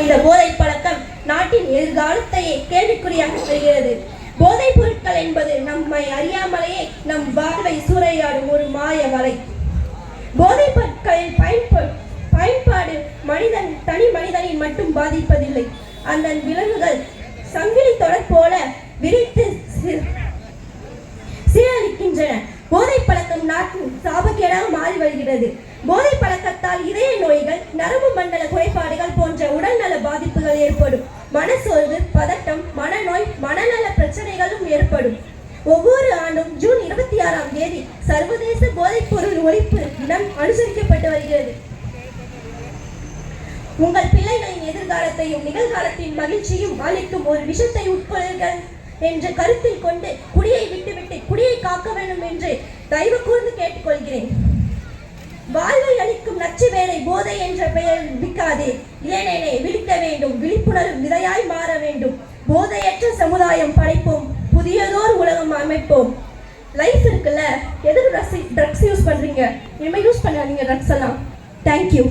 இந்த போதை பழக்கம் நாட்டின் எதிர்காலத்தையே கேள்விக்குறியாக வருகிறது. போதைப் பொருட்கள் என்பது நம்மை அறியாமலேயே நம் வாழ்வை சூறையாடும் ஒரு மாய வலை. போதைப் பொருட்களின் பயன்பாடு தனி மனிதனின் மட்டும் பாதிப்பதில்லை. அந்த விளைவுகள் சங்கிலி தொடர் போல விரித்து சீரழிக்கின்றன. போதை பழக்கம் நாட்டின் சாபக்கேடாக மாறி வருகிறது. போதை பழக்கத்தால் இதய நோய்கள், நரம்பு மண்டல குறைபாடுகள் போன்ற உடல்நல பாதிப்புகள் ஏற்படும். மனசோர்வு, பதட்டம், மனநோய், மனநல பிரச்சனைகளும் ஏற்படும். ஒவ்வொரு ஆண்டும் ஜூன் 26ஆம் தேதி சர்வதேச போதைப் பொருள் ஒழிப்பு தினம் அனுசரிக்கப்பட்டு வருகிறது. உங்கள் பிள்ளைகளின் எதிர்காலத்தையும் நிகழ்காலத்தின் மகிழ்ச்சியும் அளிக்கும் ஒரு விஷத்தை உட்கொள்ளுங்கள் என்று கருத்தில் கொண்டு குடியை விட்டுவிட்டு குடியை காக்க வேண்டும் என்று தயவு கூர்ந்து கேட்டுக்கொள்கிறேன். வாழ்வை அளிக்கும் நச்சு வேலை போதை என்ற பெயர் விற்காதே, ஏனெனே விழிக்க வேண்டும். விழிப்புணர்வு விதையாய் மாற வேண்டும். போதையற்ற சமுதாயம் படைப்போம். புதியதோர் உலகம் அமைப்போம். லைஃப் இருக்குல்ல, எதுக்கு ட்ரக்ஸ் யூஸ் பண்றீங்க? இனிமே யூஸ் பண்ணாதீங்க ட்ரக்ஸ் எல்லாம். தேங்க்யூ.